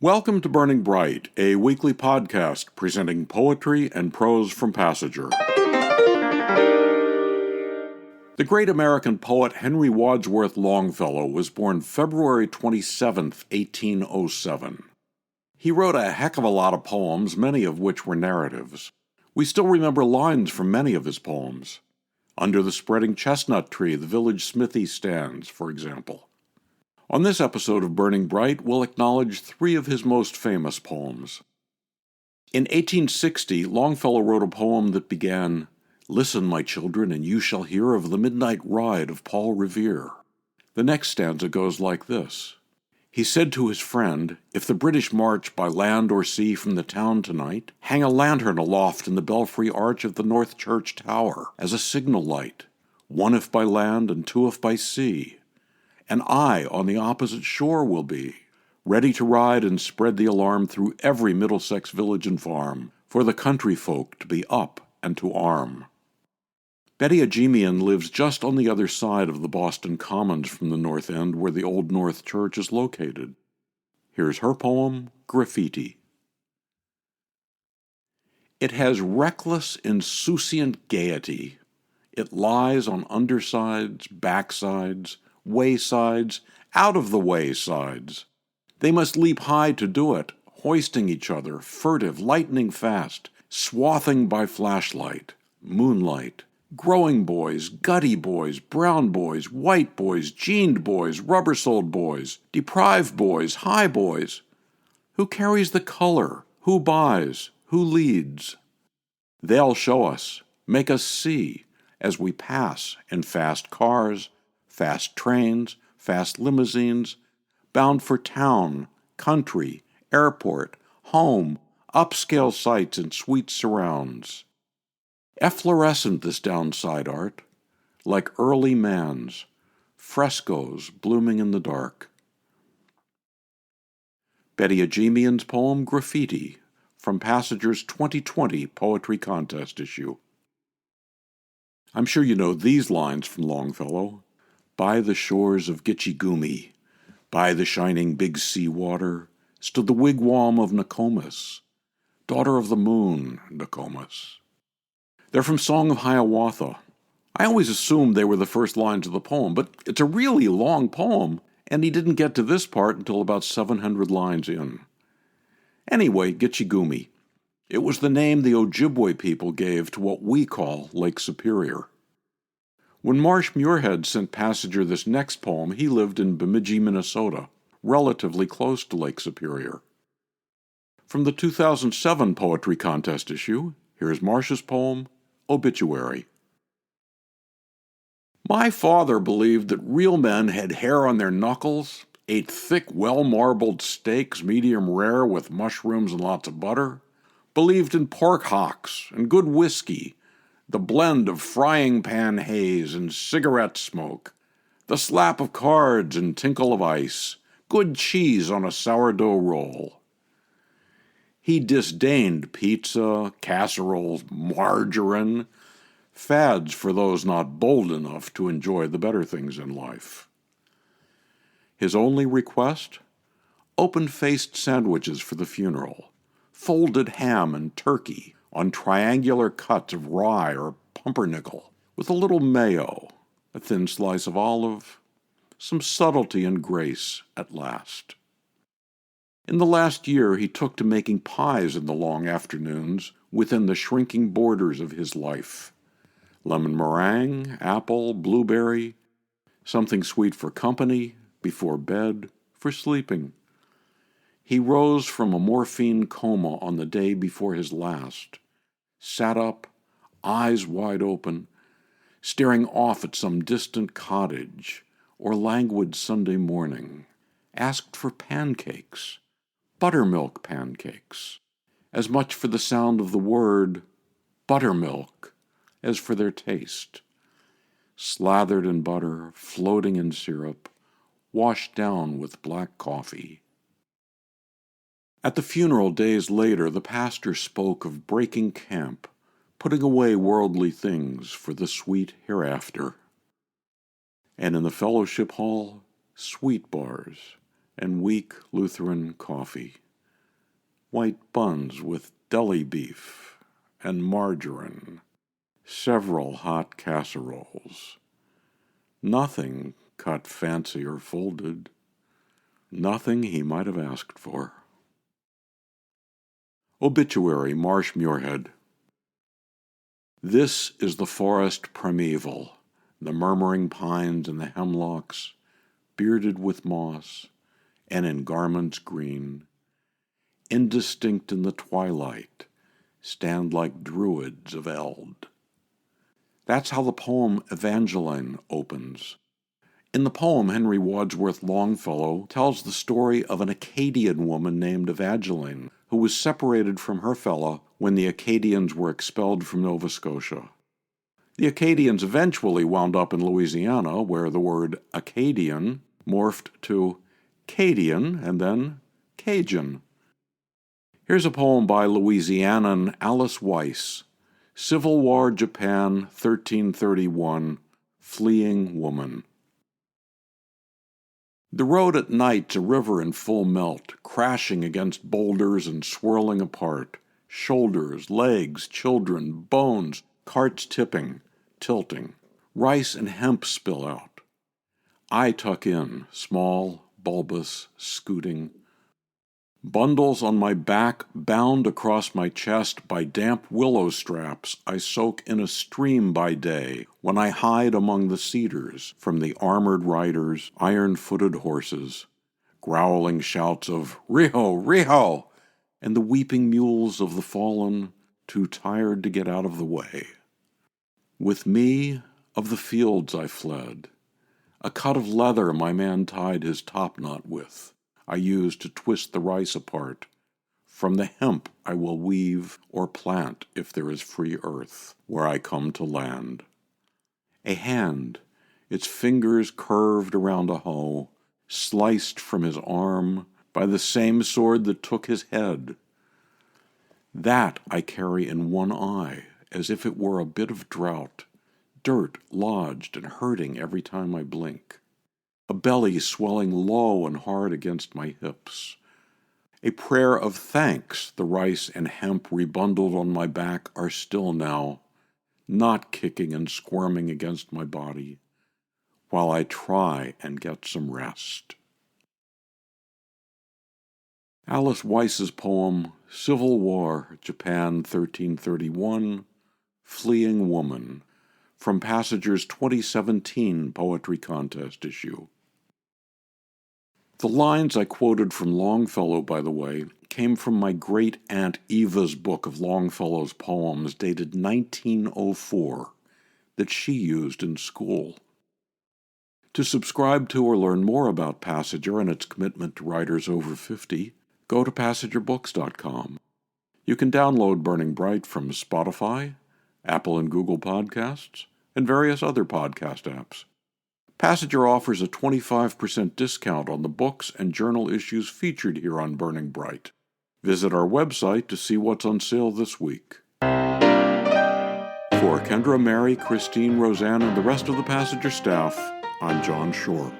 Welcome to Burning Bright, a weekly podcast presenting poetry and prose from Passenger. The great American poet Henry Wadsworth Longfellow was born February 27, 1807. He wrote a heck of a lot of poems, many of which were narratives. We still remember lines from many of his poems. Under the spreading chestnut tree, the village smithy stands, for example. On this episode of Burning Bright, we'll acknowledge three of his most famous poems. In 1860, Longfellow wrote a poem that began, "Listen, my children, and you shall hear of the midnight ride of Paul Revere." The next stanza goes like this. He said to his friend, "If the British march by land or sea from the town tonight, hang a lantern aloft in the belfry arch of the North Church Tower as a signal light, one if by land and two if by sea. And I on the opposite shore will be, ready to ride and spread the alarm through every Middlesex village and farm, for the country folk to be up and to arm." Betty Ajemian lives just on the other side of the Boston Commons from the North End where the Old North Church is located. Here's her poem, Graffiti. It has reckless, insouciant gaiety. It lies on undersides, backsides, waysides, out-of-the-way sides. They must leap high to do it, hoisting each other, furtive, lightning fast, swathing by flashlight, moonlight. Growing boys, gutty boys, brown boys, white boys, jeaned boys, rubber-soled boys, deprived boys, high boys. Who carries the color? Who buys? Who leads? They'll show us, make us see, as we pass in fast cars, fast trains, fast limousines, bound for town, country, airport, home, upscale sights and sweet surrounds. Efflorescent this downside art, like early man's, frescoes blooming in the dark. Betty Ajemian's poem Graffiti, from Passenger's 2020 Poetry Contest issue. I'm sure you know these lines from Longfellow. By the shores of Gitchigumi, by the shining big sea water, stood the wigwam of Nokomis, daughter of the moon, Nokomis. They're from Song of Hiawatha. I always assumed they were the first lines of the poem, but it's a really long poem, and he didn't get to this part until about 700 lines in. Anyway, Gitchigumi. It was the name the Ojibwe people gave to what we call Lake Superior. When Marsh Muirhead sent Passenger this next poem, he lived in Bemidji, Minnesota, relatively close to Lake Superior. From the 2007 Poetry Contest issue, here's Marsh's poem, Obituary. My father believed that real men had hair on their knuckles, ate thick, well-marbled steaks, medium rare with mushrooms and lots of butter, believed in pork hocks and good whiskey, the blend of frying pan haze and cigarette smoke, the slap of cards and tinkle of ice, good cheese on a sourdough roll. He disdained pizza, casseroles, margarine, fads for those not bold enough to enjoy the better things in life. His only request? Open-faced sandwiches for the funeral, folded ham and turkey on triangular cuts of rye or pumpernickel, with a little mayo, a thin slice of olive, some subtlety and grace at last. In the last year he took to making pies in the long afternoons within the shrinking borders of his life. Lemon meringue, apple, blueberry, something sweet for company, before bed, for sleeping. He rose from a morphine coma on the day before his last, sat up, eyes wide open, staring off at some distant cottage or languid Sunday morning, asked for pancakes, buttermilk pancakes, as much for the sound of the word buttermilk as for their taste, slathered in butter, floating in syrup, washed down with black coffee. At the funeral days later, the pastor spoke of breaking camp, putting away worldly things for the sweet hereafter. And in the fellowship hall, sweet bars and weak Lutheran coffee. white buns with deli beef and margarine, several hot casseroles. Nothing cut fancy or folded, nothing he might have asked for. Obituary, Marsh, Muirhead. This is the forest primeval, the murmuring pines and the hemlocks, bearded with moss, and in garments green, indistinct in the twilight, stand like druids of eld. That's how the poem Evangeline opens. In the poem, Henry Wadsworth Longfellow tells the story of an Acadian woman named Evangeline, who was separated from her fellow when the Acadians were expelled from Nova Scotia. The Acadians eventually wound up in Louisiana, where the word Acadian morphed to Cadian and then Cajun. Here's a poem by Louisianan Alice Weiss, Civil War, Japan, 1331, Fleeing Woman. The road at night's a river in full melt, crashing against boulders and swirling apart, shoulders, legs, children, bones, carts tipping, tilting. Rice and hemp spill out. I tuck in, small, bulbous, scooting. Bundles on my back, bound across my chest by damp willow straps, I soak in a stream by day, when I hide among the cedars from the armored riders, iron-footed horses, growling shouts of "Riho, Riho!" and the weeping mules of the fallen, too tired to get out of the way. With me, of the fields I fled. A cut of leather my man tied his topknot with, I used to twist the rice apart. From the hemp I will weave or plant if there is free earth where I come to land. A hand, its fingers curved around a hoe, sliced from his arm by the same sword that took his head. That I carry in one eye, as if it were a bit of drought, dirt lodged and hurting every time I blink. A belly swelling low and hard against my hips. A prayer of thanks the rice and hemp rebundled on my back are still now, not kicking and squirming against my body, while I try and get some rest. Alice Weiss's poem, Civil War, Japan, 1331, Fleeing Woman, from Passager's 2017 Poetry Contest issue. The lines I quoted from Longfellow, by the way, came from my great-aunt Eva's book of Longfellow's poems dated 1904 that she used in school. To subscribe to or learn more about Passager and its commitment to writers over 50, go to PassagerBooks.com. You can download Burning Bright from Spotify, Apple and Google Podcasts, and various other podcast apps. Passager offers a 25% discount on the books and journal issues featured here on Burning Bright. Visit our website to see what's on sale this week. For Kendra, Mary, Christine, Roseanne, and the rest of the Passager staff, I'm John Shore.